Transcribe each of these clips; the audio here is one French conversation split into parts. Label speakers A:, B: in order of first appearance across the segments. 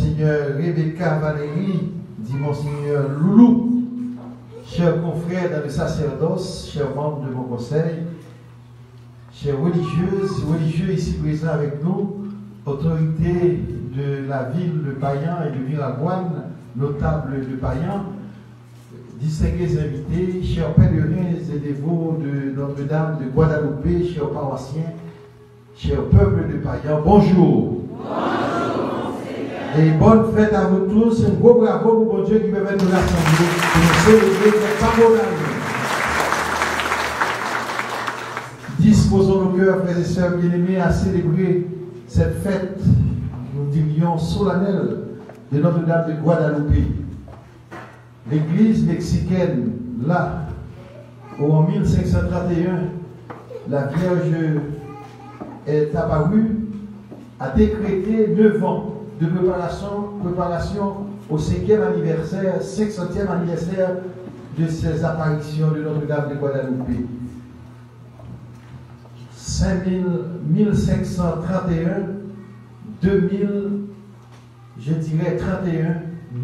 A: Monseigneur Rebecca Valérie, dit Monseigneur Loulou, chers confrères dans le sacerdoce, chers membres de mon conseil, chers religieuses, religieux ici présents avec nous, autorités de la ville de Payan et de Villagouane, notables de Payan, distingués invités, chers pèlerins et dévots de Notre-Dame de Guadeloupe, chers paroissiens, chers peuples de Payan, bonjour. Bonjour, et bonne fête à vous tous. Un gros bravo pour mon Dieu qui permet de nous rassembler et nous célébrer cette parole. Disposons nos cœurs, frères et sœurs bien-aimés, à célébrer cette fête, nous dirions solennelle, de Notre-Dame de Guadeloupe. L'église mexicaine, là, où en 1531, la Vierge est apparue, a décrété 9 ans de préparation au 5e anniversaire, 500e anniversaire de ces apparitions de Notre-Dame de Guadeloupe. 1531, 2000, je dirais 31,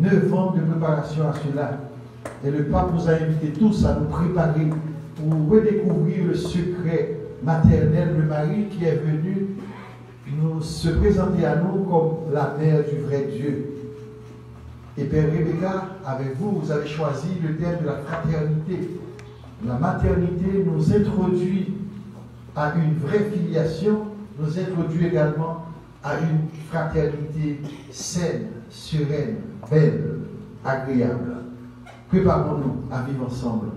A: 9 ans de préparation à cela. Et le pape nous a invités tous à nous préparer pour redécouvrir le secret maternel de Marie qui est venue nous se présenter à nous comme la mère du vrai Dieu. Et Père Rebecca, avec vous, vous avez choisi le thème de la fraternité. La maternité nous introduit à une vraie filiation, nous introduit également à une fraternité saine, sereine, belle, agréable. Préparons-nous à vivre ensemble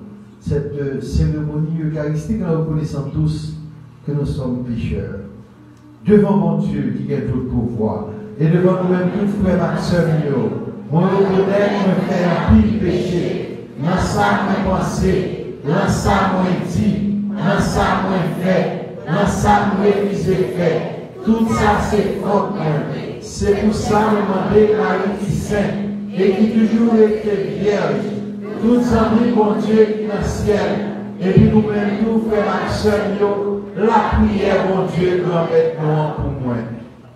A: cette cérémonie eucharistique en reconnaissant tous que nous sommes pécheurs. Devant mon Dieu qui a tout pouvoir, et devant nous-mêmes tous frères Maxime, mon reconnaître me fait un pile péché, dans ça mon pensée, dans ça mon dit, dans ça mon fait, dans ça mon révisé fait, tout ça c'est faute. C'est pour ça que je demande Marie qui sainte et qui toujours était vierge. Tous amis, mon Dieu, qui est dans le ciel, et puis nous-mêmes, nous, frères Maxime, la prière, mon Dieu, grand-mère pour moi.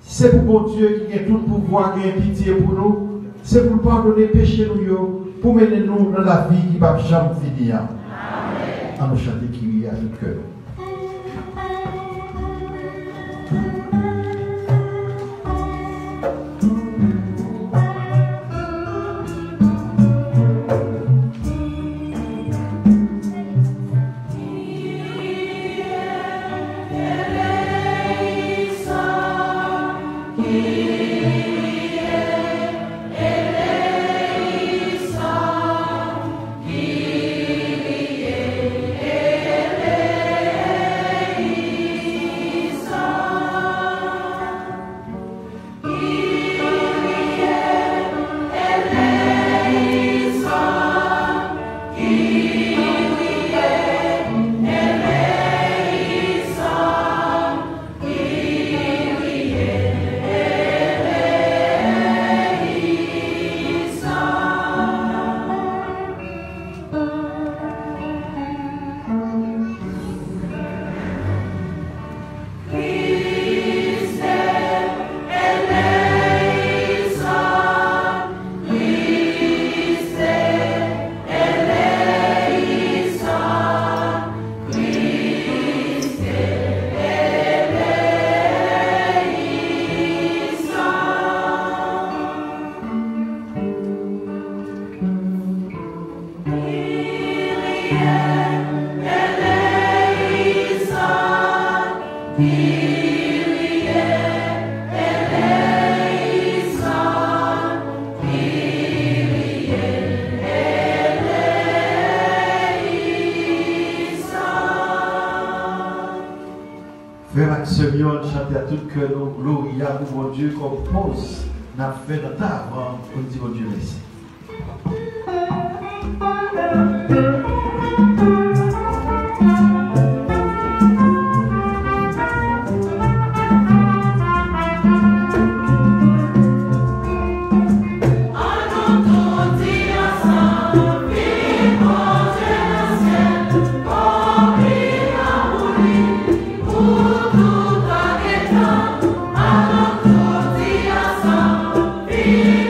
A: C'est pour mon Dieu qui a tout pouvoir, qui a pitié pour nous. C'est pour pardonner péché nous, pour mener nous dans la vie qui va jamais finir. Amen. À nous chanter qui à tout cœur. Chanter à tout cœur, nous gloria pour mon Dieu compose, n'a fait notre avant, pour dire mon Dieu merci.
B: Be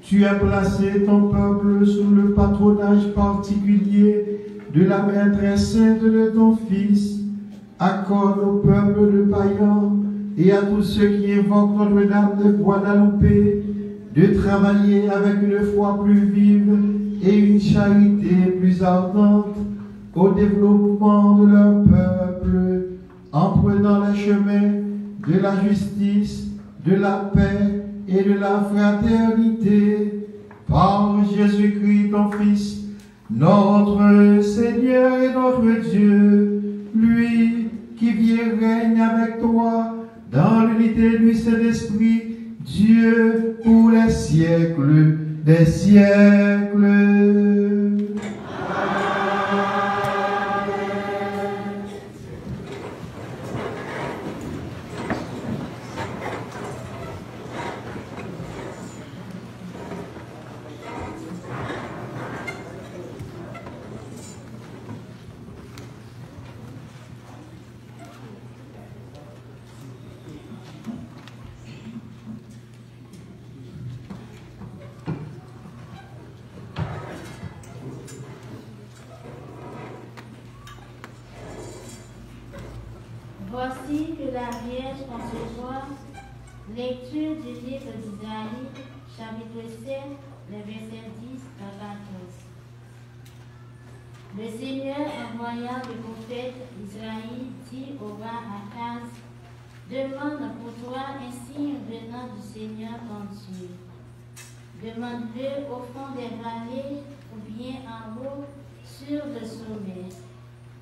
A: Tu as placé ton peuple sous le patronage particulier de la maîtresse sainte de ton Fils. Accorde au peuple de païens et à tous ceux qui invoquent Notre-Dame de Guadalupe de travailler avec une foi plus vive et une charité plus ardente au développement de leur peuple, en prenant le chemin de la justice, de la paix et de la fraternité. Par Jésus-Christ, ton Fils, notre Seigneur et notre Dieu, lui qui vit et règne avec toi dans l'unité du Saint-Esprit, Dieu pour les siècles des siècles.
B: Voici que la Vierge concevoir, lecture du livre d'Isaïe, chapitre 7, les versets 10 à 14. Le Seigneur, envoyant le prophète Isaïe, dit au roi Akaz, demande pour toi un signe venant du Seigneur ton Dieu. Demande-le au fond des vallées ou bien en haut sur le sommet.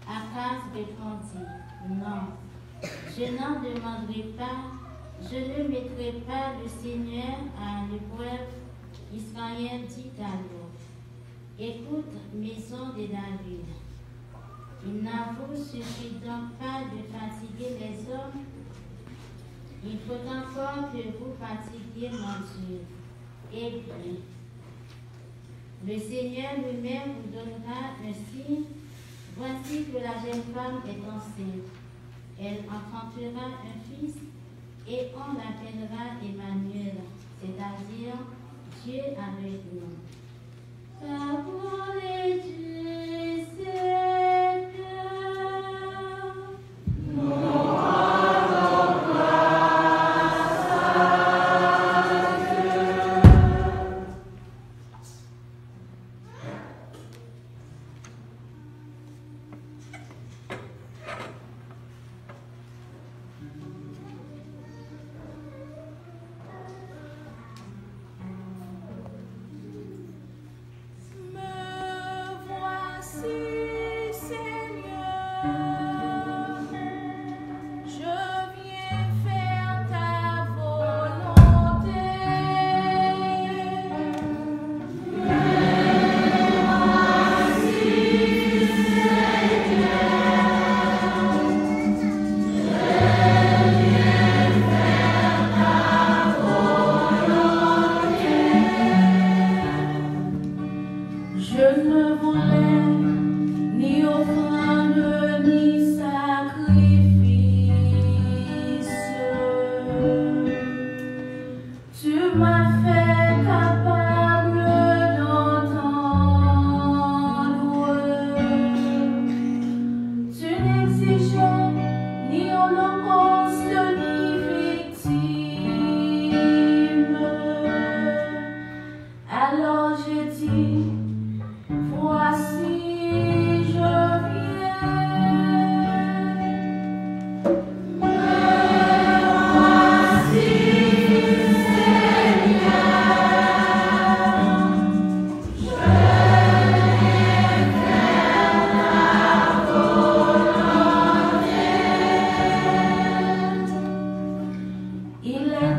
B: Akaz répondit, non. Je n'en demanderai pas, je ne mettrai pas le Seigneur à l'épreuve. Israël dit alors, écoute, maison de David. Il n'en vous suffit donc pas de fatiguer les hommes. Il faut encore que vous fatiguiez mon Dieu. Eh bien, le Seigneur lui-même vous donnera un signe. Voici que la jeune femme est enceinte. Elle enfantera un fils et on l'appellera Emmanuel, c'est-à-dire Dieu avec nous. Parole de Dieu, Seigneur.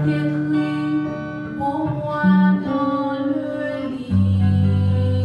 C: Écrit pour moi dans le livre.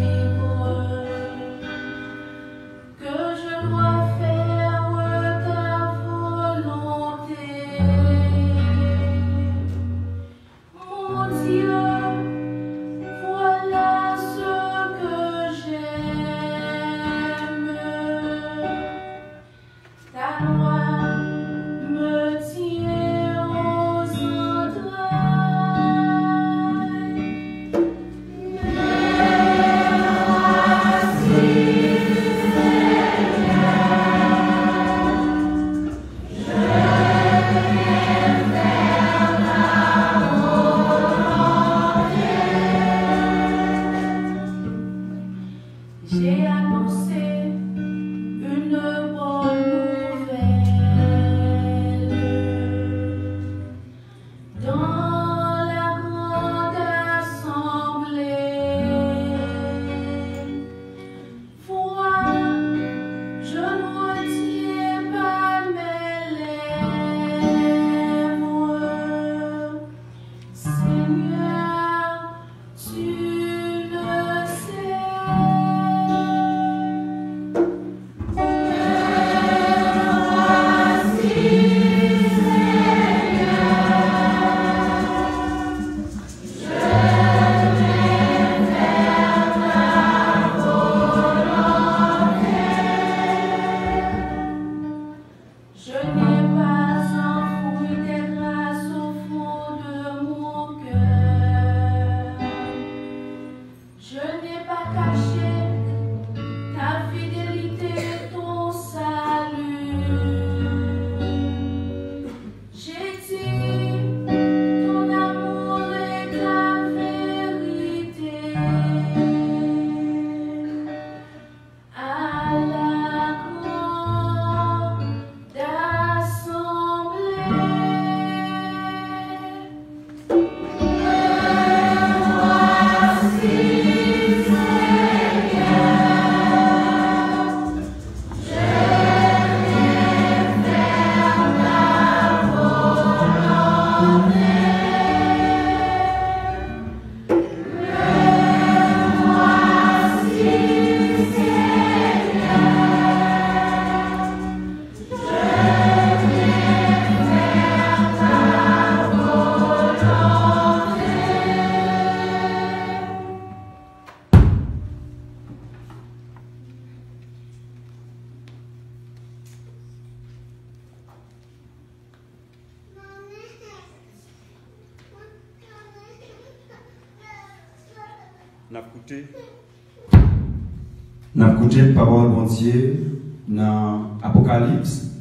C: N'a écouté parole de Dieu dans Apocalypse,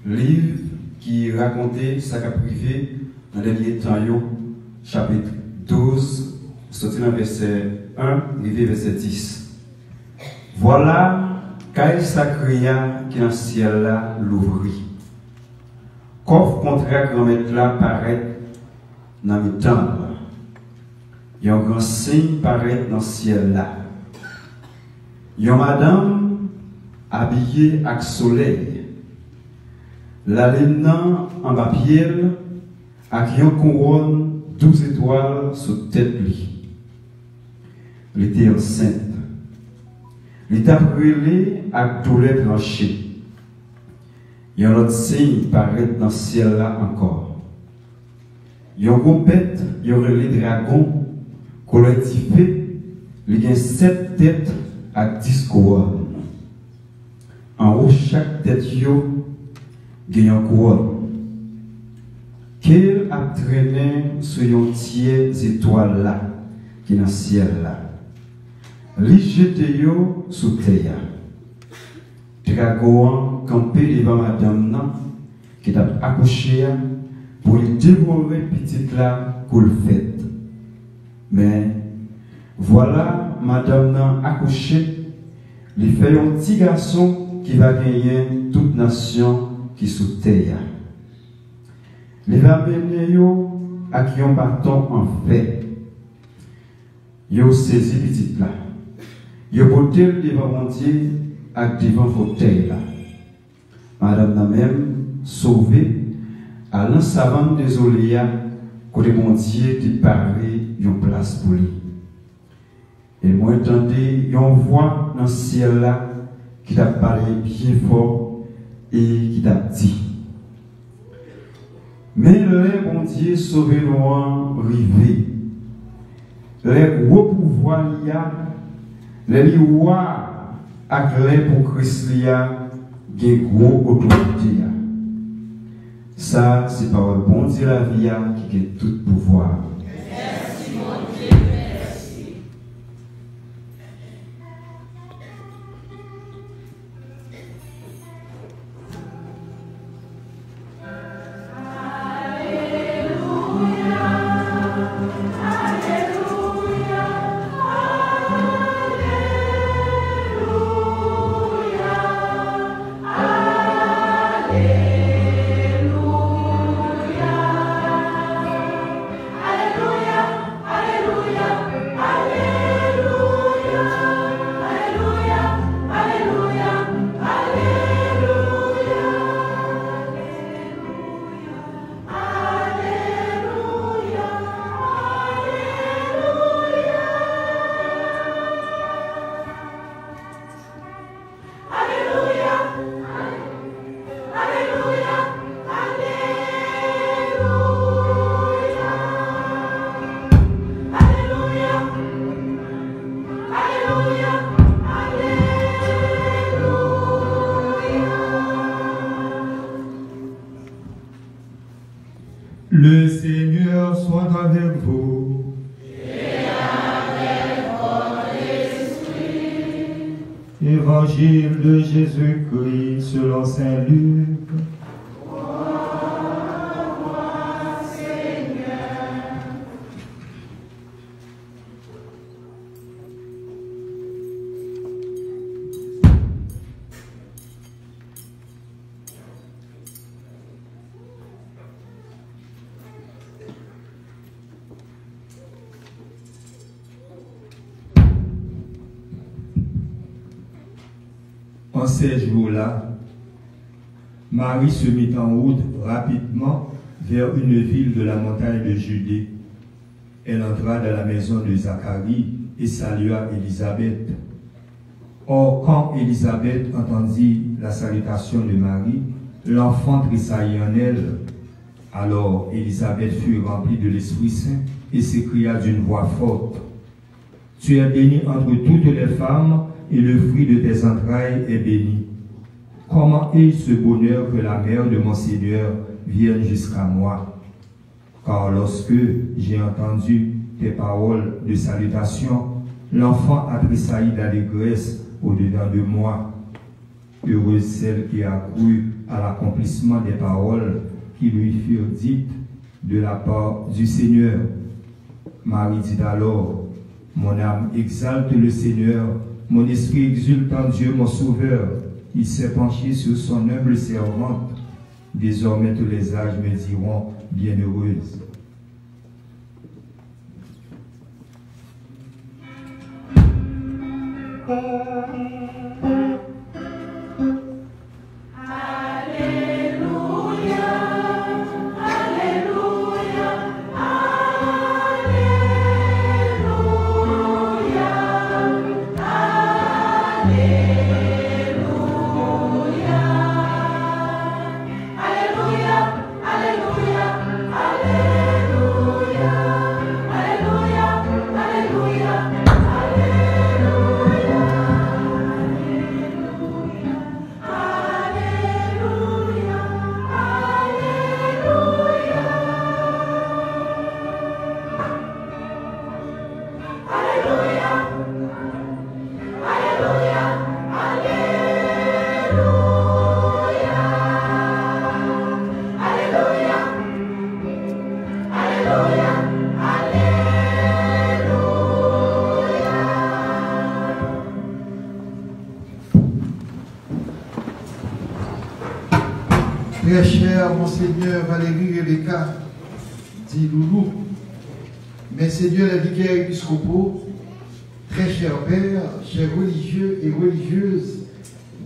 C: livre qui racontait sa privé dans les derniers temps, chapitre 12, sorti dans verset 1, arrivé verset 10. Voilà, quand s'accria qui dans le ciel là l'ouvrit. Coffre contraire grand maître là paraît dans le temple. Il y a un grand signe paraît dans le ciel là. Il y a une madame habillée avec soleil. La lune en bas pied avec une couronne 12 étoiles sur tête lui. Elle était enceinte. Elle était brûlée avec tous les planchers. Il y a un autre signe paraît dans le ciel là encore. Il y a un gros bête, il y a les dragons collectifés, il y a 7 têtes à 10 couronnes. En haut, chaque tête il y a une couronne. Qu'elle a traîné sur une tiers étoile là, qui est dans le ciel là. Li jete yo sous terre. Dragon campé devant madame nan, qui t'a accouché pour lui dévorer petite là qu'on le fait. Mais voilà, madame nan accouché, il fait un petit garçon qui va gagner toute nation qui sous terre. Il va mener yo à qui on bâton en fait. Yo saisi petite là. Yo porté devant mon Dieu avec devant fauteuil là. Madame n'a même sauvé à l'un savant désolé côté mon Dieu qui paraît une place pour lui. Et moi entendez une voix dans le ciel là qui t'a parlé bien fort et qui t'a dit. Mais le bon Dieu sauvé nous rivé. Les gros pouvoirs il y a les rois avec les pour Christ il y a des gros autorités. Ça c'est par le bon Dieu la vie qui a tout pouvoir.
D: Merci mon Dieu, merci. Alléluia.
E: Évangile de Jésus-Christ selon saint Luc. En ces jours-là, Marie se mit en route rapidement vers une ville de la montagne de Judée. Elle entra dans la maison de Zacharie et salua Élisabeth. Or, quand Élisabeth entendit la salutation de Marie, l'enfant tressaillit en elle. Alors Élisabeth fut remplie de l'Esprit Saint et s'écria d'une voix forte: « Tu es bénie entre toutes les femmes, et le fruit de tes entrailles est béni. Comment est ce bonheur que la mère de mon Seigneur vienne jusqu'à moi? Car lorsque j'ai entendu tes paroles de salutation, l'enfant a tressailli d'allégresse au-dedans de moi. Heureuse celle qui a cru à l'accomplissement des paroles qui lui furent dites de la part du Seigneur. » Marie dit alors: « Mon âme exalte le Seigneur, mon esprit exulte en Dieu mon Sauveur. Il s'est penché sur son humble servante. Désormais tous les âges me diront bienheureuse. »
A: Très cher Monseigneur Valérie Rebecca, dit Loulou, Monseigneur les vicaires épiscopaux, très cher Père, chers religieux et religieuses,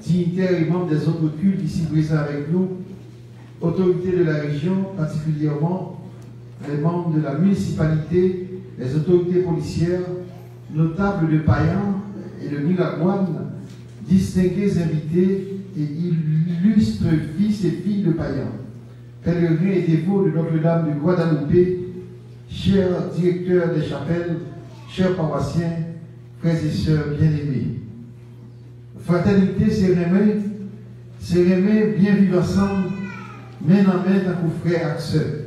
A: dignitaires et membres des autres cultes ici présents avec nous, autorités de la région, particulièrement les membres de la municipalité, les autorités policières, notables de Payan et de Miragouane, distingués invités et illustres fils et filles de Payan, pèlerins et dévots de Notre-Dame de Guadeloupe, chers directeurs des chapelles, chers paroissiens, frères et sœurs bien-aimés. Fraternité, c'est aimer, bien vivre ensemble, main en main, tant que frères et sœurs.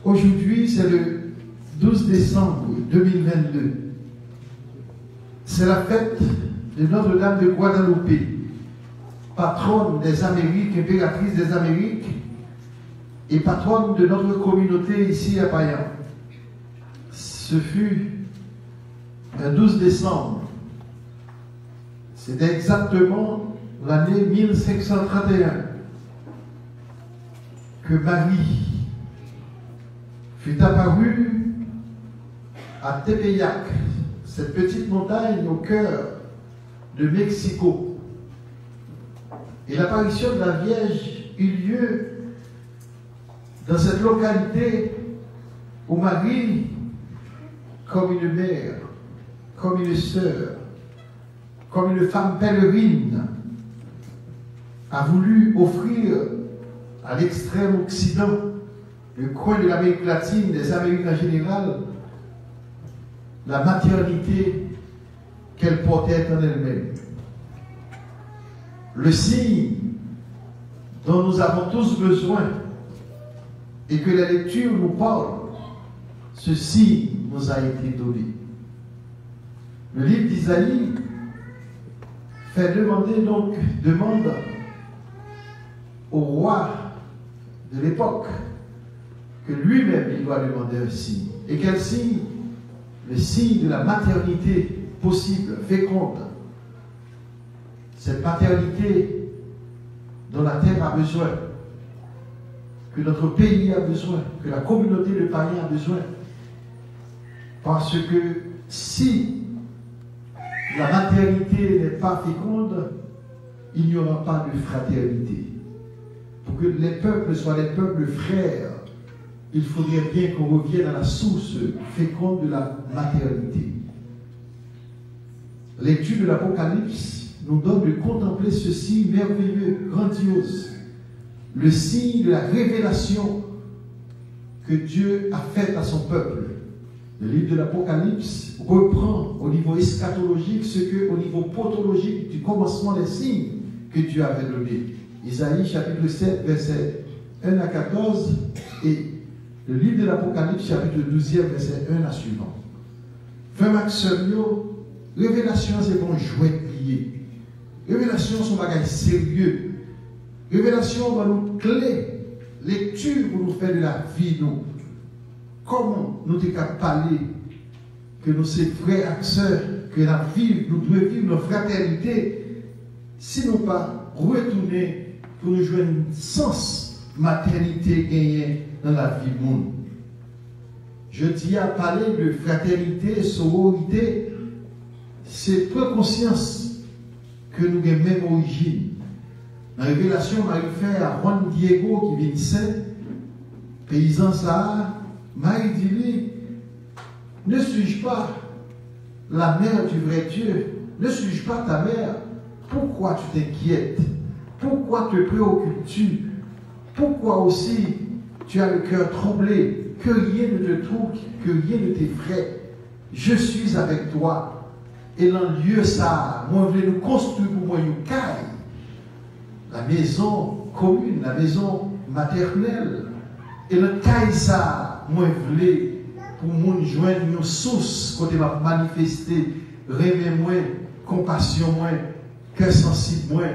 A: Aujourd'hui, c'est le 12 décembre 2022. C'est la fête de Notre-Dame de Guadeloupe, patronne des Amériques, impératrice des Amériques, et patronne de notre communauté ici à Payan. Ce fut un 12 décembre. C'était exactement l'année 1531 que Marie fut apparue à Tepeyac, cette petite montagne au cœur de Mexico. Et l'apparition de la Vierge eut lieu dans cette localité où Marie, comme une mère, comme une sœur, comme une femme pèlerine, a voulu offrir à l'extrême occident, le coin de l'Amérique latine, des Amériques en général, la maternité qu'elle portait en elle-même. Le signe dont nous avons tous besoin et que la lecture nous parle, ce signe nous a été donné. Le livre d'Isaïe fait demande au roi de l'époque que lui-même il doit demander un signe. Et quel signe? Le signe de la maternité possible, féconde. Cette maternité dont la terre a besoin, que notre pays a besoin, que la communauté de païens a besoin. Parce que si la maternité n'est pas féconde, il n'y aura pas de fraternité. Pour que les peuples soient des peuples frères, il faudrait bien qu'on revienne à la source féconde de la maternité. L'étude de l'Apocalypse nous donne de contempler ce signe merveilleux, grandiose, le signe de la révélation que Dieu a faite à son peuple. Le livre de l'Apocalypse reprend au niveau eschatologique ce que, au niveau protologique du commencement des signes que Dieu avait donné. Isaïe chapitre 7, versets 1 à 14 et le livre de l'Apocalypse chapitre 12, verset 1 à suivant. Frère Maximio, révélation c'est bon jouet plié. Révélation c'est un bagage sérieux. Révélation va nous clé, lecture pour nous faire de la vie nous. Comment nous sommes capables de parler que nous sommes frères et sœurs, que nous devons vivre notre fraternité, si nous pas retourner pour nous jouer un sens maternité gagnée dans la vie du monde. Je dis à parler de fraternité, sororité, c'est prendre conscience que nous avons même origine. Dans la révélation, Marie fait à Juan Diego qui vient de Saint, paysan ça. Marie dit, ne suis-je pas la mère du vrai Dieu? Ne suis-je pas ta mère? Pourquoi tu t'inquiètes? Pourquoi te préoccupes-tu? Pourquoi aussi tu as le cœur troublé? Que rien ne te trouble, que rien ne t'effraie. Je suis avec toi. Et dans le lieu ça, moi je vais nous construire pour moi une caille. La maison commune, la maison maternelle. Et le caille ça, moi je voulais pour moi joindre une source côté m'a manifester, rêver moins, compassion moins, cœur sensible moins.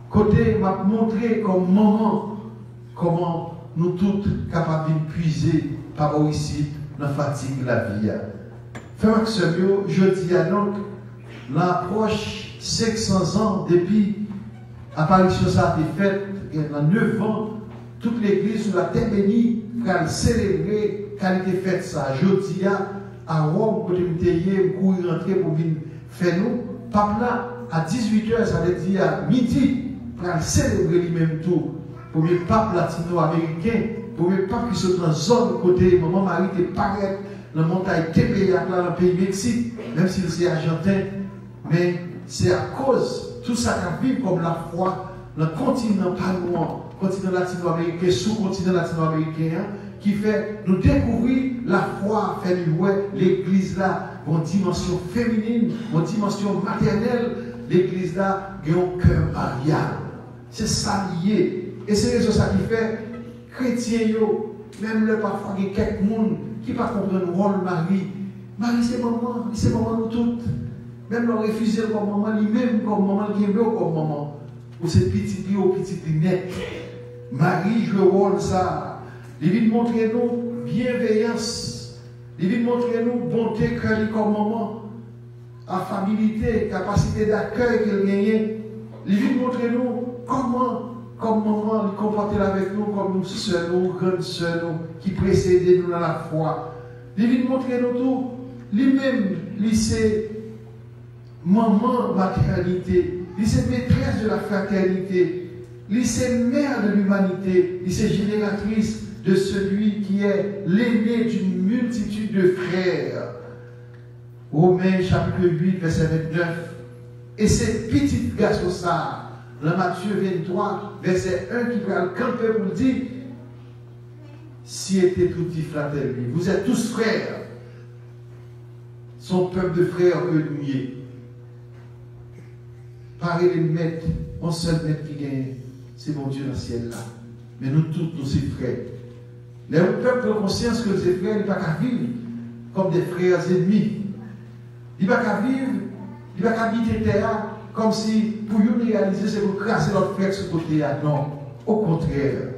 A: Côté m'a montré comme maman comment nous toutes capables de puiser par ici dans la fatigue de la vie. Frère Maximio, je dis donc l'approche 500 ans depuis l'apparition ça a été faite et dans 9 ans, toute l'église sur la terre bénie va célébrer qualité fête ça. Je dis à Rome, pour me courir rentrer pour venir faire nous. Pape là, à 18h, ça veut dire à midi, pour célébrer lui-même tout. Pour le pape latino-américain, pour le pape qui se dans la zone côté, maman Marie qui paraît dans la montagne TPA, dans le pays Mexique, même si c'est argentin, mais c'est à cause tout ça qui vit comme la foi dans le continent palois, continent latino-américain, sous-continent latino-américain, qui fait nous découvrir la foi, fait nous l'église là, une dimension féminine, une dimension maternelle, l'église là, a un cœur marial. C'est ça lié. Et c'est ça qui fait chrétiens, même là parfois il y a quelques personnes qui ne comprennent pas le rôle de Marie. Marie c'est maman nous toutes. Même leur refuser comme maman, lui-même comme maman, qui est comme maman. Ou c'est petit ou petit net. Marie joue le rôle ça. Il vient montrer nous bienveillance. Il vient montrer nous bonté cœur comme maman. Affabilité, capacité d'accueil qu'elle gagne. Il vient montrer nous comment, comme maman, il comportait avec nous comme nous sœurs, nous, grandes sœurs, qui précédaient nous dans la foi. Il vient montrer nous tout. Lui-même, c'est maman maternité. Il c'est maîtresse de la fraternité. Il c'est mère de l'humanité. Il c'est génératrice de celui qui est l'aîné d'une multitude de frères. Romains chapitre 8, verset 29. Et ces petites garçons ça, dans Matthieu 23, verset 1, qui va le camper pour dire, si était tutti fratelli, vous êtes tous frères. Son peuple de frères renoués. Pareil les maîtres, un seul maître qui gagne, c'est mon Dieu dans le ciel là. Mais nous tous, nous sommes frères. Les peuples ont conscience que ces frères, ils ne peuvent pas vivre comme des frères ennemis. Ils ne peuvent pas vivre, ils ne peuvent pas habiter terre comme si pour nous réaliser, c'est pour craser notre frère sur le côté. Non, au contraire.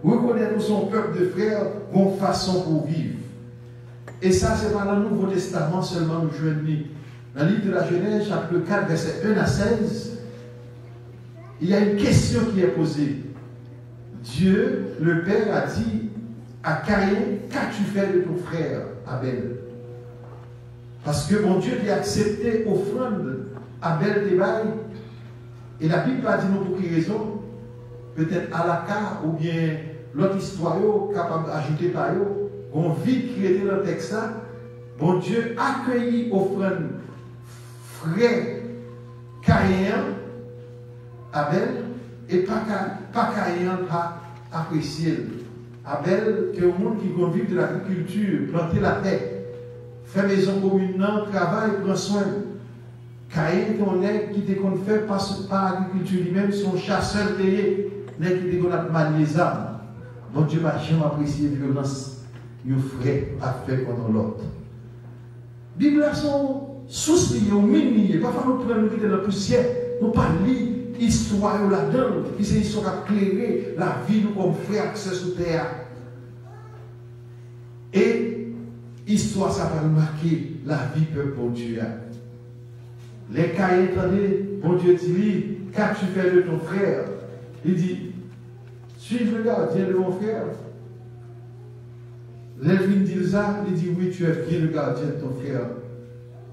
A: Reconnaître nous son peuple de frères, une façon pour vivre. Et ça, c'est pas dans le Nouveau Testament seulement nous joignons. Dans le livre de la Genèse, chapitre 4, verset 1 à 16, il y a une question qui est posée. Dieu, le Père, a dit à Caïn, qu'as-tu fait de ton frère Abel? Parce que mon Dieu a accepté offrande Abel Débaï. Et la Bible a dit nous pour quelle raison? Peut-être à la carte ou bien l'autre histoire capable d'ajouter par eux, on vit qui était dans le texte là. Bon Dieu accueillit offrande frère Caïn, Abel, et pas Caïn pas apprécié. Abel, qui est un monde qui convive de l'agriculture, planter la terre, faire maison commune, travail, prend soin. Caïn, on est qui te qu'on fait par agriculture lui-même, son chasseur payé, n'est qui te qu'on a manié les armes. Bon Dieu m'a jamais apprécié la violence, nos frères a fait contre l'autre. Bible sont sous-liés, mini-liés, parfois nous prenons nous dans le poussière, nous pas lire l'histoire là-dedans, qui c'est l'histoire à éclairer la vie nous comme frères qui sont sous terre. Et l'histoire, ça va marquer la vie peuple pour Dieu. Les Caïns entendaient, bon Dieu dit, qu'as-tu fait de ton frère? Il dit, suis-je le gardien de mon frère? L'Elvin dit ça, il dit, oui, tu es bien le gardien de ton frère.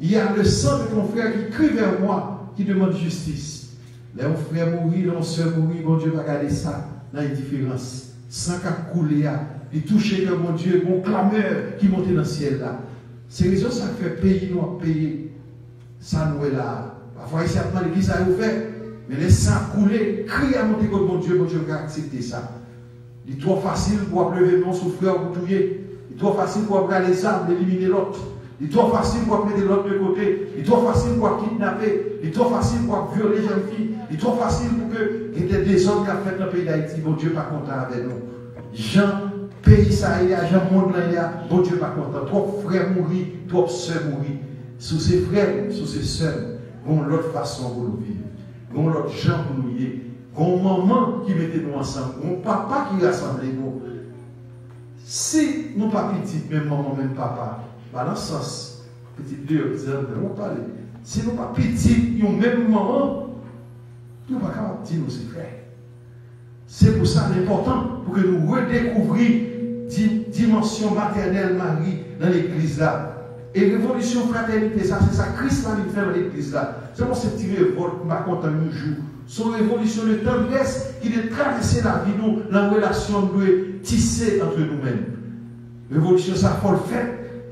A: Il y a le sang de ton frère qui crie vers moi, qui demande justice. Là, mon frère mourit, là, mon soeur mourit, bon Dieu va garder ça dans l'indifférence. Sans qu'à couler, il touchait que mon Dieu, mon clameur qui montait dans le ciel là. C'est raison ça fait payer, nous à payer. Ça nous est là. Parfois, il s'est demandé qui ça a fait. Mais les sangs couler, crier à monter contre mon Dieu va accepter ça. Il est trop facile pour lever mon souffreur pour touiller. Il est trop facile pour prendre les armes, éliminer l'autre. Il est trop facile pour mettre l'autre de côté. Il est trop facile pour kidnapper. Il est trop facile pour violer les jeunes filles. Il est trop facile pour que il y ait des hommes qui ont fait dans le pays d'Haïti. Bon Dieu pas content avec nous. Jean, pays ça y a, Jean monde là y a, bon Dieu pas content. Trop frères mourir, trop sœurs mourir. Sous ses frères, sous ses sœurs, on l'autre façon pour nous vivre. On l'autre gens pour nous vivre. On maman qui mettait nous ensemble. On papa qui rassemblait nous. Si nous pas petites, même maman, même papa, dans ce sens, petit deux, on parle. Si nous pas petites, nous même maman, nous ne pouvons pas dire nos frères. C'est pour ça l'important, pour que nous redécouvrions dimension maternelle Marie dans l'église là. Et révolution fraternité, ça, c'est ça, Christ l'a fait dans l'église là. C'est pour cette petite révolte, ma compte un jour. Son révolution de tendresse qui a traversé la vie, nous, la relation de tisser entre nous-mêmes. Révolution, ça, faut le faire.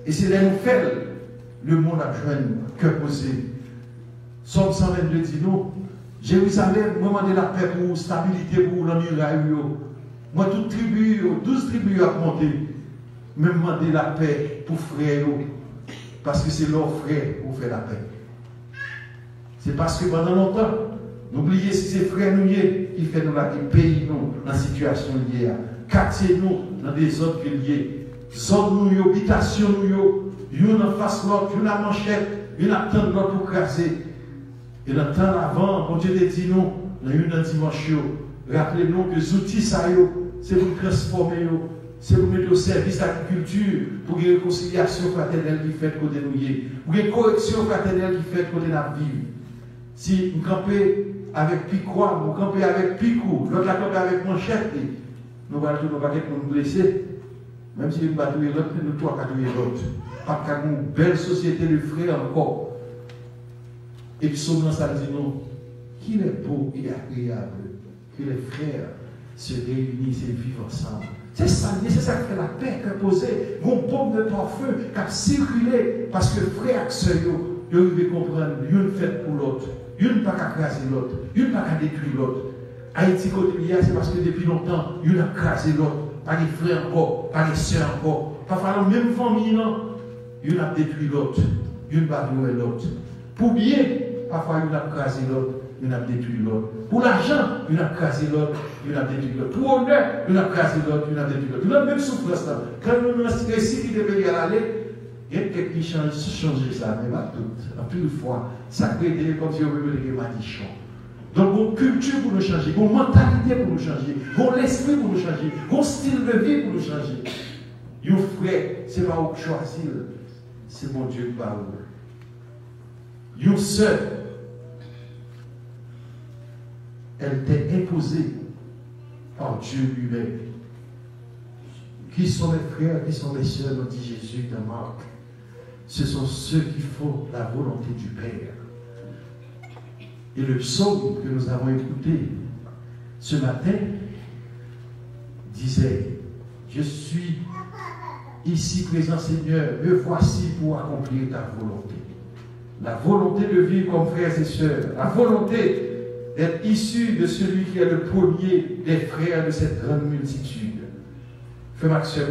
A: Et c'est là nous faire. Le monde a besoin de cœur posé. Somme 122 dit nous, Jérusalem, moi, demande la paix pour la stabilité pour la muraille. Moi, toute tribu, 12 tribus à monter. Même demander la paix pour frères. Parce que c'est leur frère qui fait la paix. C'est parce que pendant longtemps, n'oubliez si c'est frère nous qui fait nous la pays nous dans la situation liée. Quartier nous dans des zones liées. Zone nous, habitation nous, une en face l'autre, une à manchette, une à tendre l'autre pour craser. Et dans le temps avant, quand Dieu te dit nous, dans une dimanche, rappelez-nous que les outils, c'est pour transformer, c'est pour mettre au service de l'agriculture, pour une réconciliation fraternelle qui fait côté nous, pour une correction fraternelle qui fait côté notre vie. Si nous campons avec Picroix, nous campons avec Picou, l'autre la campe avec manchette, nous allons tout nous blesser. Même si nous battons l'autre, nous trois battons l'autre. Pas qu'à une belle société de frères encore. Et puis, souvent, ça dit non, qu'il est beau et agréable que les frères se réunissent et vivent ensemble. C'est ça qui fait la paix qui est posée. Une bombe de parfum qui a circulé parce que frères et sœurs, ils arrivent à comprendre, une fait pour l'autre, une pas qu'à craser l'autre, une pas qu'à détruire l'autre. Haïti, côté c'est parce que depuis longtemps, une a crasé l'autre. Pas les frères encore, pas les sœurs encore. Parfois, la même famille, non. Une a détruit l'autre, une va louer l'autre. Pour bien, parfois, une a crasé l'autre, une a détruit l'autre. Pour l'argent, une a crasé l'autre, une a détruit l'autre. Pour l'honneur, une a crasé l'autre, une a détruit l'autre. Une a même souffrance là. Quand nous avons réussi qui devait y aller, Il y a quelqu'un qui change ça, mais pas tout. En plus fois, ça crée des comme si on veut les madichons. Donc, une culture pour nous changer, une mentalité pour nous changer, un esprit pour nous changer, un style de vie pour nous changer. Un frère, ce n'est pas vous choisir, c'est mon Dieu qui parle. Une sœur, elle t'est imposée par Dieu lui-même. Qui sont mes frères, qui sont mes sœurs, nous dit Jésus dans Marc. Ce sont ceux qui font la volonté du Père. Et le psaume que nous avons écouté ce matin disait, je suis ici présent Seigneur, me voici pour accomplir ta volonté. La volonté de vivre comme frères et sœurs, la volonté d'être issu de celui qui est le premier des frères de cette grande multitude. Frère Maxime,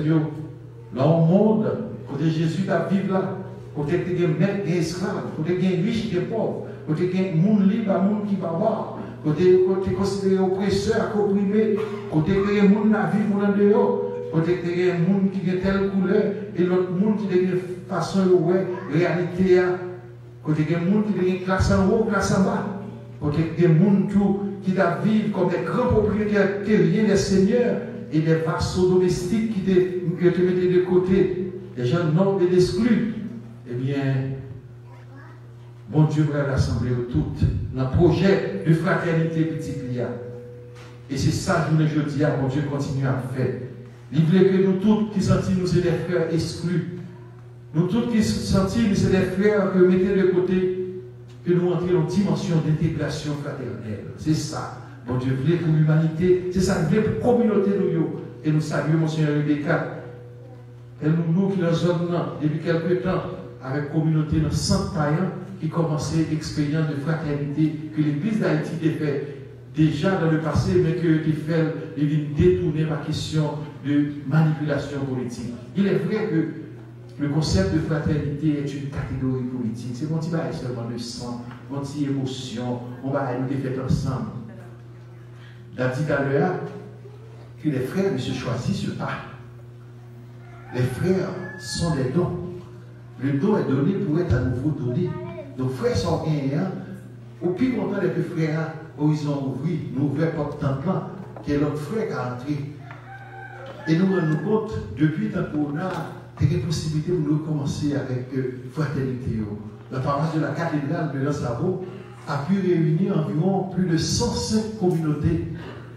A: là au monde, côté Jésus a vivre là, côté il y a maître et esclave, côté il y a riche et pauvre, côté il y a monde libre et monde qui va voir, côté considéré oppresseur, opprimé, côté il y a monde qui vit pour dehors, côté il y a monde qui a telle couleur, et l'autre monde qui a une façon de voir réalité, côté il y a monde qui a une classe en haut, classe en bas, côté il y a monde qui doit vivre comme des grands propriétaires terriens des seigneurs, et des vassaux domestiques qui te mettaient de côté, des gens nobles et exclus. Eh bien, bon Dieu va rassembler toutes dans le projet de fraternité petit Lia. Et c'est ça, je dis, bon Dieu continue à faire. Il voulait que nous tous qui sentis, nous sommes des frères exclus. Nous tous qui sentis, nous sommes des frères que mettez de côté, que nous entrions dans une dimension d'intégration fraternelle. C'est ça. Bon Dieu voulait pour l'humanité, c'est ça, il voulait pour la communauté nous. Et nous saluons Monseigneur Rebecca. Elle nous qui dans la zone depuis quelques temps, avec la communauté dans Saint-Payan, qui commençait l'expérience de fraternité que l'Église d'Haïti a fait déjà dans le passé, mais que les fait détourner par question de manipulation politique. Il est vrai que le concept de fraternité est une catégorie politique. C'est qu'on dit seulement de sang, on dit émotion, on va nous défaire ensemble. J'ai dit à l'heure que les frères ne se choisissent pas. Les frères sont des dons. Le don est donné pour être à nouveau donné. Donc, frères sont gagnants. Au plus content les frères, ils ont ouvert, nous ouvrons porte temps qui est notre frère qui a entré. Et nous rendons compte, depuis tant qu'on a des possibilités de nous recommencer avec fraternité. La paroisse de la cathédrale de Lansavo a pu réunir environ plus de 105 communautés.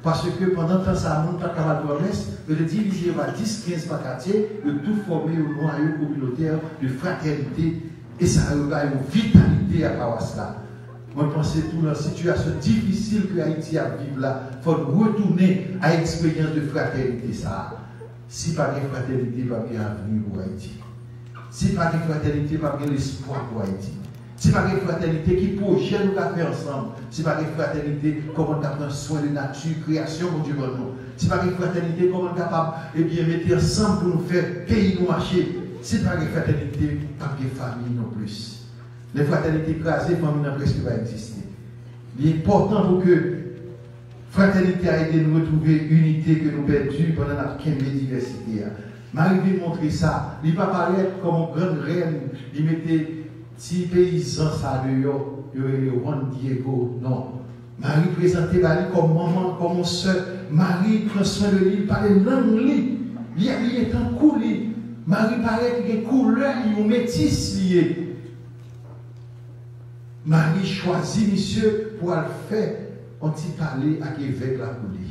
A: Parce que pendant que ça monte à Caval-Promesse, de diviser par 10-15 par quartier, de tout former au noyau communautaire de fraternité, et ça a une vitalité à Kawasla. Moi, je pense que tout dans la situation difficile que Haïti a vivre là, il faut retourner à l'expérience de fraternité. Ça. Si pas de fraternité, pas de avenir pour Haïti. Si pas de fraternité, pas de l'espoir pour Haïti. Ce n'est pas une fraternité qui projette nous faire ensemble. Ce n'est pas une fraternité comment on prend soin de la nature, création, mon Dieu, pour nous. Ce n'est pas une fraternité comment on est capable de mettre ensemble pour nous faire pays nous marcher. Ce n'est pas une fraternité, pas de famille non plus. Les fraternités écrasées, famille n'a presque pas existé. Il est important pour que la fraternité a aidé nous retrouver l'unité que nous perdus pendant la diversité. Marie vient montrer ça. Il ne va pas paraître comme une grande reine. Il mettait si paysans ça de yo, Juan Diego, non. Marie présentait Marie comme maman, comme soeur. Marie prend soin de lui, par les langues, il est en coulé. Marie paraît qu'il y a des couleurs, il y a un métis lié. Marie choisit, monsieur, pour le faire, on t'y parler à l'évêque la coulée.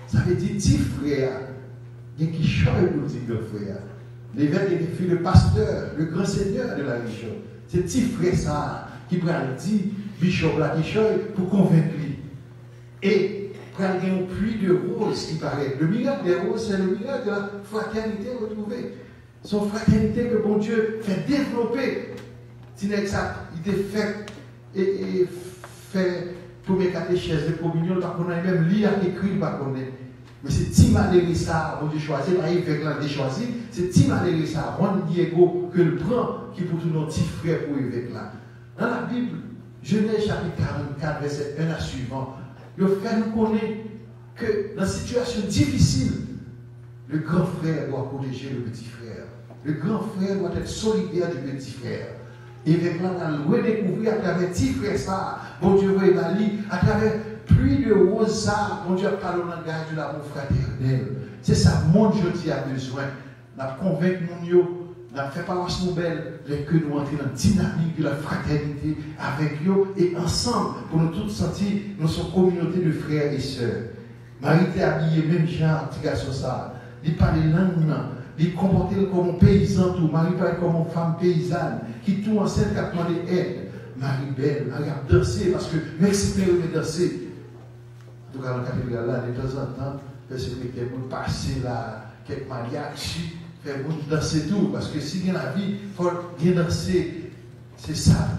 A: Ça veut dire, petit frère, il y a qui choisit pour dire le frère. L'évêque est le pasteur, le grand seigneur de la région. C'est petit frère ça qui prend le dit, Bishop là qui choisit pour convaincre lui. Et prend un puits de rose qui paraît. Le miracle des roses, c'est le miracle de la fraternité retrouvée. Son fraternité que bon Dieu fait développer. Il était fait et fait premier catéchèse de communion, par contre, même lire et écrire, par contre. Mais c'est Timaléry ça, bon Dieu choisi, pas évêque là, choisi, c'est Timaléry ça, Juan Diego, que le prend, qui pour tous nos petits frères pour évêque là. Dans la Bible, Genèse chapitre 44, verset 1 à suivant, il fait nous connaître que dans une situation difficile, le grand frère doit protéger le petit frère. Le grand frère doit être solidaire du petit frère. Et avec là, on a redécouvert à travers petit frère ça, bon Dieu veut évaluer, à travers pluie de rose ça, bon Dieu parle au langage de l'amour fraternel. C'est ça, mon Dieu qui a besoin. On a convaincu nous, on a fait paroisse nouvelle, que nous entrons dans la dynamique de la fraternité avec eux et ensemble, pour nous tous sentir, nous sommes communauté de frères et sœurs. Marie était habillée, même genre, petit garçon ça, il parlait langue, il comportait comme un paysan, tout. Marie parlait comme une femme paysanne, qui tout enceinte a demandé aide. Marie belle, Marie a dansé, parce que m'exprimer de danser. En tout cas, dans la cathédrale là, de temps en temps, le secrétaire pour passer là, quelques mariachis, faire danser tout, parce que si il y a la vie, il faut bien danser. C'est ça.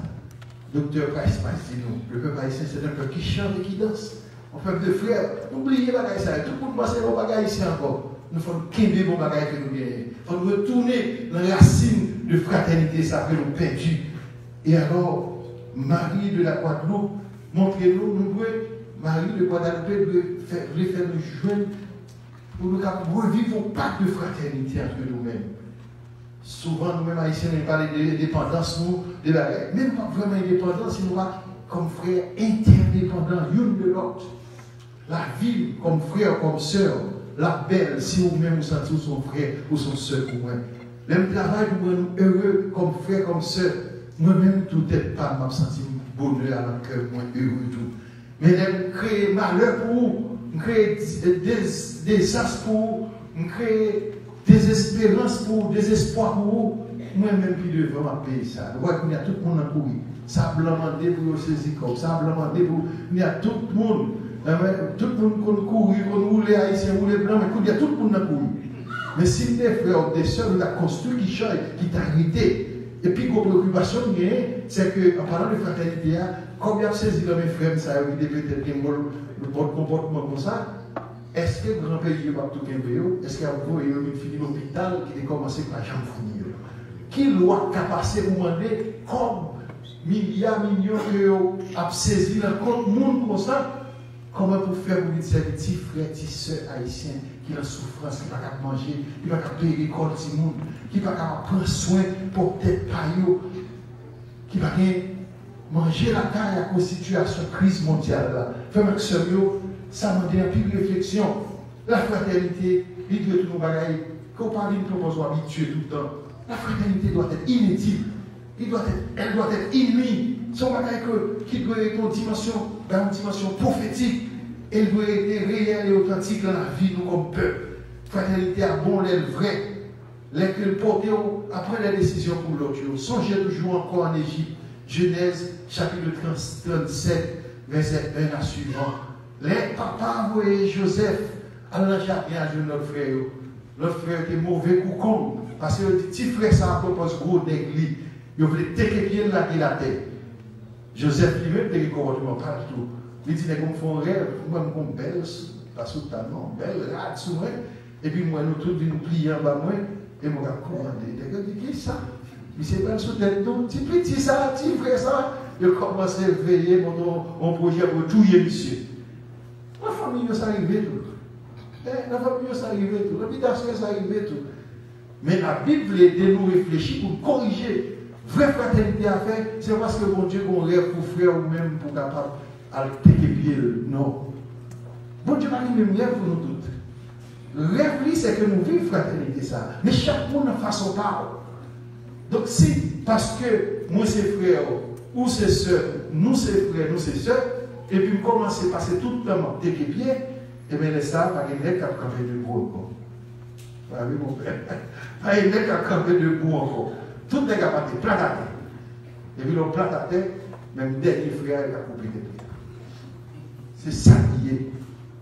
A: Docteur Price dit nous. Le peuple haïtien, c'est un peuple qui chante et qui danse. Un peuple de frères, n'oubliez pas ça. Tout le monde pense au bagage ici encore. Nous faisons qu'aimer bon bagage que nous gagnons. Il faut nous retourner dans la racine de fraternité, ça que nous perdu. Et alors, Marie de la Guadeloupe, montrez-nous, nous devons, Marie de Guadeloupe, doit faire nous joindre pour nous revivre un pacte de fraternité entre nous-mêmes. Souvent, nous-mêmes haïtiens, nous parlons d'indépendance, nous, de la même pas vraiment indépendance, nous pas comme frères interdépendants, l'une de l'autre. La vie comme frère, comme sœur, la belle, si vous-même vous sentez son frère ou son sœur pour moi. Le travail pour nous heureux comme frère, comme sœur. Moi-même, tout n'est pas m'a senti bonheur à mon cœur, moi heureux tout. Mais de créer malheur pour vous, créer désastre pour vous, créer désespérance pour vous, désespoir pour vous. Moi-même, puis devant ma payer ça. Je vois qu'il y a tout le monde en courir. Ça blanc pour vous saisir comme ça, blanc pour il y a tout le monde. Tout le monde qui court, qui roule les haïtiens, roule les blancs, mais il y a tout le monde qui court. Mais si des frères, des sœurs, nous avons construit qui change, qui t'a arrêté. Et puis, la préoccupation, c'est qu'en parlant de fraternité, comme il y a saisi dans mes frères, ça a évité peut-être le bon comportement comme ça, est-ce que le grand pays va tout gagner? Est-ce qu'il y a une fille l'hôpital qui a commencé par Jean Fournier? Qui loi capacité de vous demander comme milliards, millions que a saisi dans le monde comme ça? Comment pour faire pour ces petits frères, petits soeurs haïtiens qui ont souffrance, qui ne peuvent pas manger, qui ne peuvent pas payer l'école du monde, qui ne peuvent pas prendre soin pour tête paillot, qui ne peuvent pas manger la taille à cause de la situation crise mondiale. Fais-moi que ce mot, ça m'a dit un peu de réflexion. La fraternité, il doit tout nous bagailler. Quand on parle d'une proposition habituée tout le temps, la fraternité doit être inédite. Elle doit être inouïe. Son bagage qui doit être une dimension prophétique. Elle doit être réelle et authentique dans la vie, nous comme peuple. Fraternité à bon, elle vraie. Les que porter après la décision pour l'autre. Songez toujours encore en Égypte. Genèse, chapitre 37, verset 1 à suivant. Les papas voyaient Joseph à la jardin à notre frère. Notre frère était mauvais coucon. Parce que le petit frère, ça propose gros d'église. Il voulait téquer pied là qui la tête. Joseph lui-même téquer comportement pas du tout. Il dit, comme font rêve, moi, je suis belle, pas sous talon, belle, rade sous moi. Et puis moi, nous tous, nous plier en bas moi. Et moi, je commandé. Il dit, qui ça? Il s'est pas sous tête, tout petit ça, petit frère ça. Il a commencé à veiller mon projet pour tuer monsieur. La famille, ça arrive tout. La famille, ça arrive tout. L'habitation, ça arrive tout. Mais la Bible aide nous réfléchir pour corriger. Vraie fraternité à faire, c'est parce que bon Dieu qu'on rêve pour frère ou même pour capable de péter pied. Non. Bon Dieu m'a dit même rêve pour nous toutes. Le rêve, c'est que nous vivons fraternité ça. Mais chaque monde a façon parole. Donc si, parce que moi c'est frère ou c'est soeur, nous c'est frère, nous c'est soeur, et puis on commence à passer tout le temps à péter pied, et bien les ça, pas qu'il n'y ait qu'à camper debout encore. Oui, mon père. Pas qu'il n'y ait qu'à camper debout encore. Tout est capable de plat à terre. Et puis l'on plat à terre, même dernier frère, il a coupé des pieds. C'est ça qui est.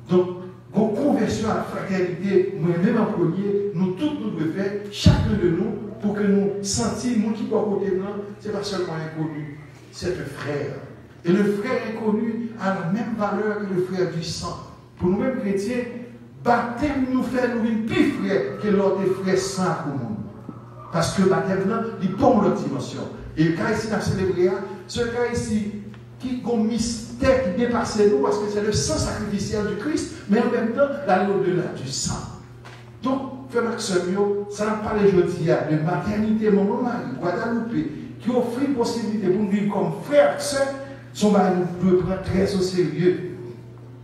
A: Donc, en conversion à la fraternité, moi-même en premier, nous tous nous devons faire, chacun de nous, pour que nous sentions, nous qui sommes côté blanc, ce n'est pas seulement inconnu, c'est le frère. Et le frère inconnu a la même valeur que le frère du sang. Pour nous-mêmes chrétiens, baptême nous fait nous une plus frère que l'autre frère sang pour nous. Parce que le baptême là, il tombe l'autre dimension. Et le cas ici, on a célébré, ce cas ici, qui est un mystère qui dépasse nous, parce que c'est le sang sacrificiel du Christ, mais en même temps, d'aller au-delà du sang. Donc, frère Maxime, ça n'a pas les jeudis de maternité, maman Marie, Guadeloupe, qui offre une possibilité pour nous vivre comme frère, sœur, son mari nous peut prendre très au sérieux.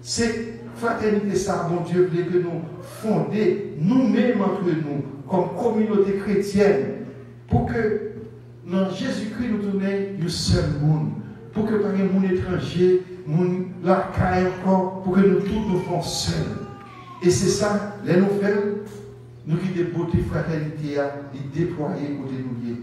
A: C'est fraternité, ça, mon Dieu, voulait que nous fonder nous-mêmes entre nous, comme communauté chrétienne, pour que dans Jésus-Christ nous tournions un seul monde, pour que par exemple, mon étranger, la caille encore, pour que nous tous nous fassions seuls. Et c'est ça, les nouvelles, nous qui des beauté fraternité à déployer côté nous.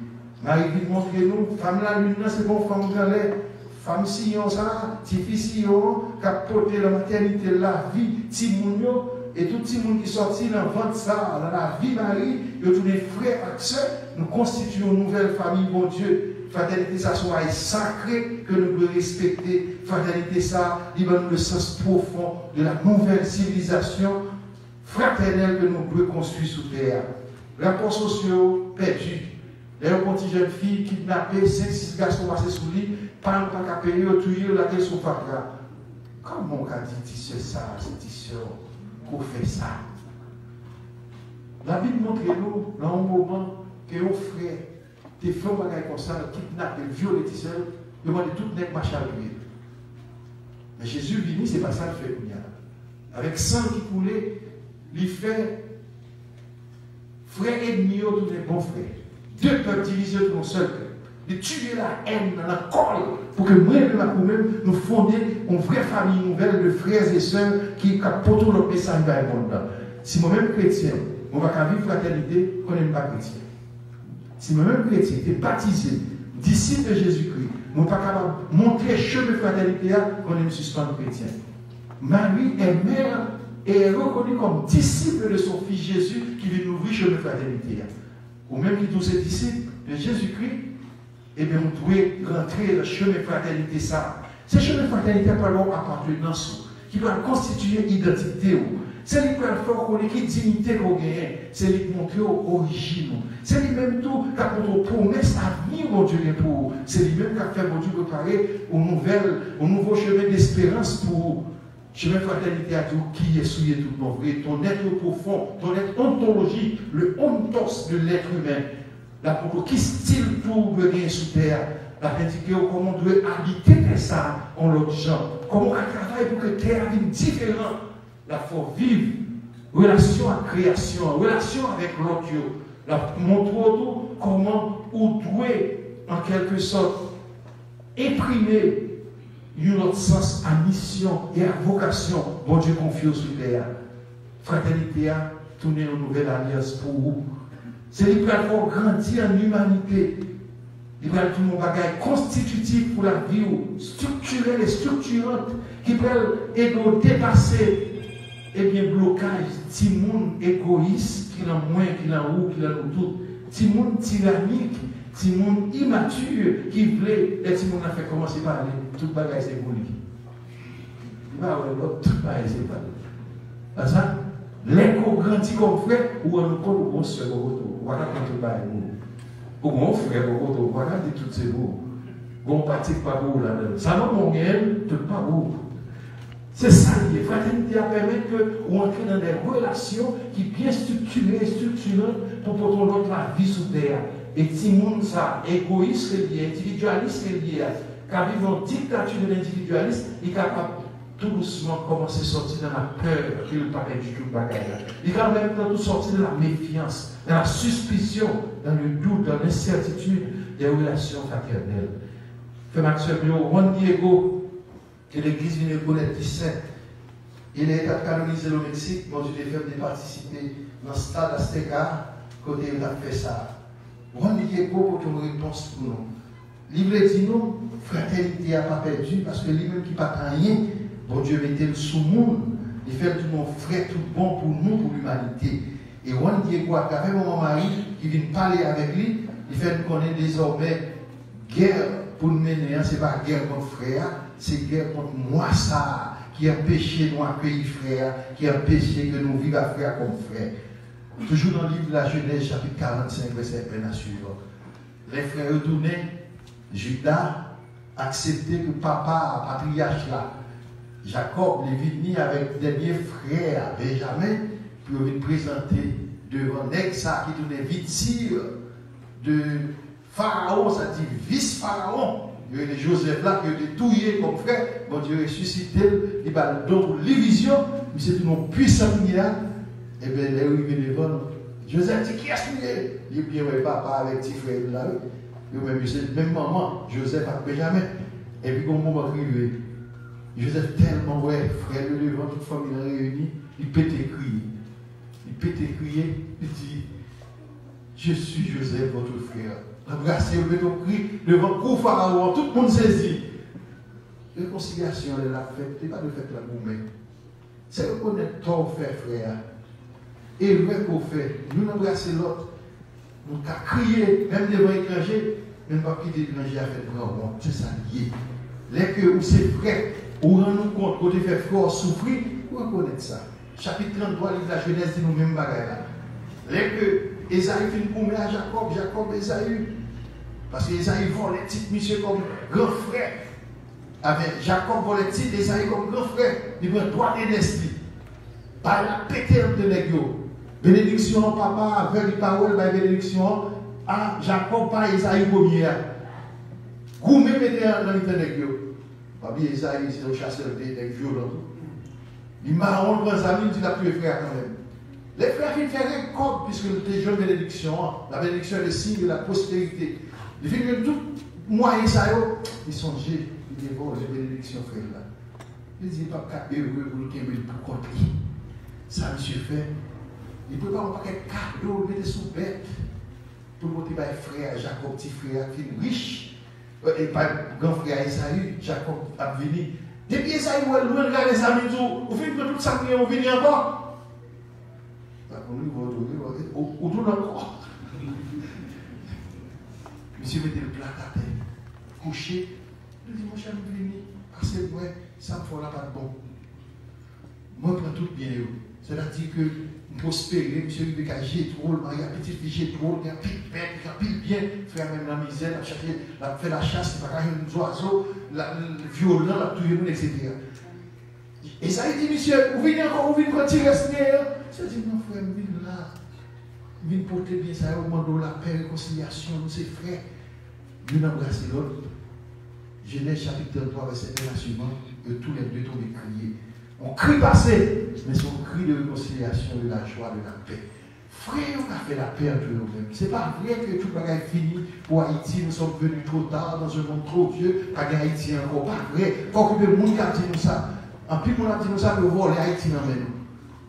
A: Marie vient montrer nous, femme la lune, c'est bon, femme galère, femme sillon, ça, petit fils sillon, qui a porté la maternité, la vie, petit mounio, et tout petit monde qui sortit dans le ventre ça, dans la vie Marie, et tous les frères et sœurs, nous constituons une nouvelle famille, bon Dieu. Fraternité, ça soit sacré que nous devons respecter. Fraternité, ça, il donne le sens profond de la nouvelle civilisation fraternelle que nous devons construire sous terre. Rapports sociaux perdus. D'ailleurs, quand une jeune fille kidnappée, 5-6 garçons passés sous lui, pas qu'à payer, tout la tête sur patra. Comment on a dit c'est ça, c'est ça, qu'on fait ça? La Bible montre nous, dans un moment, que nos frères, des frères comme ça, kidnappés, violés, ils demandent tout le monde marcher à lui. Mais Jésus venu, ce n'est pas ça qu'il fait. Avec sang qui coulait, il fait frères ennemis, tous les bons frères. Deux peuples divisés pour un seul peuple. De tuer la haine dans la colle pour que moi-même, nous fondions une vraie famille nouvelle de frères et sœurs qui portent notre message dans le monde. Si moi-même chrétien, on va vivre fraternité, qu'on n'est pas chrétien. Si moi-même chrétien, est baptisé, disciple de Jésus-Christ, on n'est pas capable de montrer le chemin de fraternité, qu'on est une suspens chrétien. Marie est mère et est reconnue comme disciple de son fils Jésus qui vient ouvrir le chemin de fraternité. Ou même qui tous ces disciples de Jésus-Christ, eh bien, on doit rentrer dans le chemin de fraternité. Ça. Ce chemin de fraternité n'est pas leur appartenance, qui doit constituer l'identité. C'est lui qui va faire connaître qui dignité qu'on gagne. C'est lui qui montre l'origine. C'est lui même tout qui a pour promesse à venir, mon Dieu, pour. C'est lui même qui a fait, mon Dieu, préparer un nouveau chemin d'espérance pour. Chemin de fraternité à tout qui est souillé tout mon vrai. Ton être profond, ton être ontologique, le ontos de l'être humain. La qui style pour venir sous terre. La indiquer comment on doit habiter ça en l'autre gens. Comment on travaille pour que la terre vienne différente. La faut vivre. Relation à création, relation avec l'autre. La montre comment on doit, en quelque sorte, imprimer un autre sens à mission et à vocation. Bon Dieu confie sous terre. Fraternité a tourné une nouvelle alliance pour vous. C'est lui qui va grandir en humanité. Il va tout mon bagage constitutif pour la vie, structurelle et structurante, qui va aider à dépasser blocage, petit monde égoïste, qui l'a moins, qui l'a où, qui l'a tout, petit monde tyrannique, petit monde immature, qui voulait, et petit monde a fait commencer par aller, tout bagage c'est pour lui. Il va avoir l'autre, tout bagage c'est pas lui. C'est ça? L'écho grandit comme frère, ou on nous compte au bon seul, voilà quand tu vas au bon frère, voilà de toutes ces mots. Bon, pratique pas beau là-dedans. Ça va mon gain, tu pas beau. C'est ça qui est. Fraternité permet que vous entrez dans des relations qui sont bien structurées et structurantes pour porter l'autre la vie sous terre. Et si le monde ça, égoïste lié, individualiste lié, qui vit dans la dictature de l'individualisme, il est capable tout doucement commencer à sortir dans la peur qu'il ne paraît du tout bagage. Il est en même temps tout sortir de la méfiance, dans la suspicion, dans le doute, dans l'incertitude des relations fraternelles. Frère Maxime, Juan Diego, que l'église vient de connaître 17, il est canonisé au Mexique, bon Dieu les fait participer dans le stade Azteca, côté il a fait ça. Juan Diego pour une réponse pour nous. Livre dit nous, fraternité n'a pas perdu, parce que lui-même qui n'a pas rien, bon Dieu mettait le sous-monde, il fait tout mon frère, tout bon pour nous, pour l'humanité. Et Juan Diego, à travers mon mari, qui vient parler avec lui, il fait nous connaître désormais guerre pour nous mener, ce n'est pas guerre contre frère, c'est guerre contre moi, ça, qui a empêché nous accueillir frère, qui a empêché que nous vivions frère comme frère. Toujours dans le livre de la Genèse, chapitre 45, verset 1 à suivant. Les frères retournaient, Judas acceptait que papa, patriarche là, Jacob, les venu avec des frères, Benjamin, pour lui présenter devant nègre ça qui tournait vite de Pharaon, ça dit vice-Pharaon. Il y a Joseph là qui a été touillé comme frère, bon Dieu ressuscité, il va donc l'illusion, mais c'est une puissance là, et bien il est arrivé devant. Joseph dit qui est-ce qu'il est? Il dit bien ouais papa avec petit frère là, même maman, Joseph a jamais. Et puis au moment arrivé, Joseph tellement ouais frère devant toute famille réunie, il peut crier. Il peut crier, il dit je suis Joseph votre frère. Embrassez, vous mettez au cri devant le Pharaon, tout le monde saisit. Réconciliation, elle est la fête, c'est pas de fête la gourmet. C'est reconnaître ton frère. Et le qu'on fait, nous embrasser l'autre, nous avons crié, même devant l'étranger, même pas quitter l'étranger à faire grand monde. C'est ça lié. Dès que vous c'est frère, vous rendez compte que vous fait frère souffrir, vous reconnaissez ça. Chapitre 33, livre de la Genèse, dit nous même bagaille là. Dès que Esaïe fait une gourmet à Jacob, Esaïe. Parce que Esaïe vole les titres, monsieur, comme grand frère. Avec Jacob vole les titres, Esaïe comme grand frère. Il prend droit de l'esprit. Par la pété de l'ego. Bénédiction papa, avec les paroles, bénédiction à Jacob par Esaïe premier. Gourmet mettez dans l'ego. Pas bien Esaïe, c'est le chasseur des violents. Il m'a rendu dans sa vie, il a tué frère quand même. Les frères qui font un code, puisque les jeunes bénédictions, la bénédiction est le signe de la postérité. Les filles, tout moyen ça, ils sont gés, ils disent bon, j'ai bénédiction frère là. Ils disent pas qu'à heureux pour le Québec pour compter. Ça, monsieur fait. Il ne peut pas avoir un cadeau, mettre sous bête pour montrer par frère Jacob, petit frère, qui est riche. Et par grand frère Esaïe, Jacob a venu. Depuis Esaïe, vous regardez les amis, vous faites que tout ça, on vient encore. Ou tout encore. Monsieur mettez le plat à terre, couché. Il dit, mon cher, vous venez, parce que moi, ça me fait là pas de bon. Moi, je prends tout bien. C'est-à-dire que prospérer, monsieur, il y a Gétro, il y a petit Gétro, il y a pile bête, il y a pile bien, faire même la misère, la faire la chasse, il y a un oiseau, le violent, la tuer, etc. Et ça, il dit, monsieur, vous venez encore, vous venez pour tirer ce nerf. Je dis, non, frère, je viens là. Je viens porter bien ça, au moment de la paix, réconciliation, nous, c'est frère. Nous embrasser l'autre. Genèse chapitre 3, verset 1 à suivant, que tous les deux tombent crier. On crie passé, mais c'est un cri de réconciliation, de la joie, de la paix. Frère, on a fait la paix entre nous-mêmes. Ce n'est pas vrai que tout le monde est fini pour Haïti. Nous sommes venus trop tard, dans un monde trop vieux, pas d'Haïti encore. Pas vrai. Il faut que le monde a dit nous ça. En plus, on a dit nous ça, nous voler Haïti dans nous.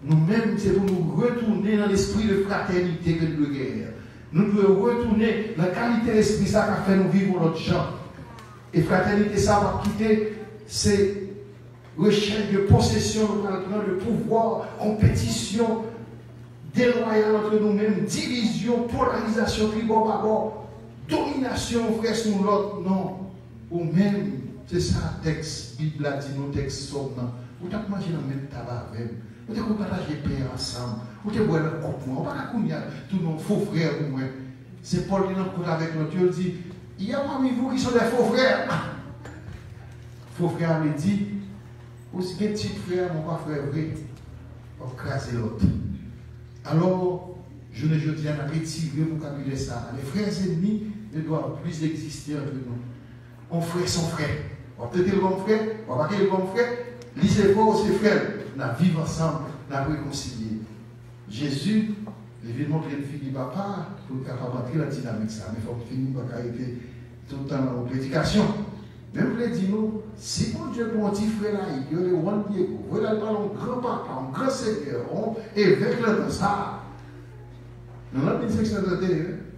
A: Nous-mêmes, c'est pour nous retourner dans l'esprit de fraternité que nous guerre. Nous devons retourner dans la qualité d'esprit ça qui a fait nous vivre notre champ. Et fraternité, ça va quitter ces recherches de possession, de pouvoir, compétition, déloyale entre nous-mêmes, division, polarisation, tribord, domination, frère sur l'autre. Non. Ou même, c'est ça, texte, Bible a dit, nos textes sont dans. Vous avez mangé dans le même tabac avec. Vous avez partagé paix ensemble. Vous avez boire le couple. On va pas tous nos faux frères ou moi. C'est Paul qui nous avec notre Dieu. Il dit, il y a parmi vous qui sont des faux frères. Faux frères me dit, aussi qu'un petit frère, mon pas frère vrai, on crase l'autre. Alors, je ne dis à retirer pour calculer ça. Les frères ennemis ne doivent plus exister entre nous. On frère son frère. On va peut-être le bon frère, on va pas le bon frère. Lisez fort ses frères. Nous vivons ensemble, nous réconcilier. Jésus, il vient montrer une fille du papa pour capable entrer dans la dynamique. Ça, mais il faut finir par arrêter tout le temps en prédication. Même vous dit nous, si mon Dieu pour un petit frère là, il y a le one pied, vous voulez parler un grand papa, un grand seigneur, et avec le temps, ça. Dans la 1631,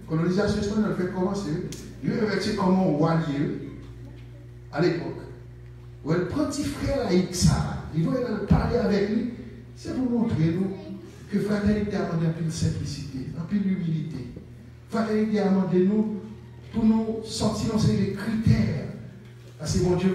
A: colonisation espagnole fait commencer. Il y a avec comment on voit à l'époque. Où le petit frère là, il doit parler avec lui. C'est pour montrer nous que fraternité a demandé un peu de simplicité, un peu d'humilité. Fraternité a demandé nous pour nous sortir dans ces critères. Parce que mon Dieu,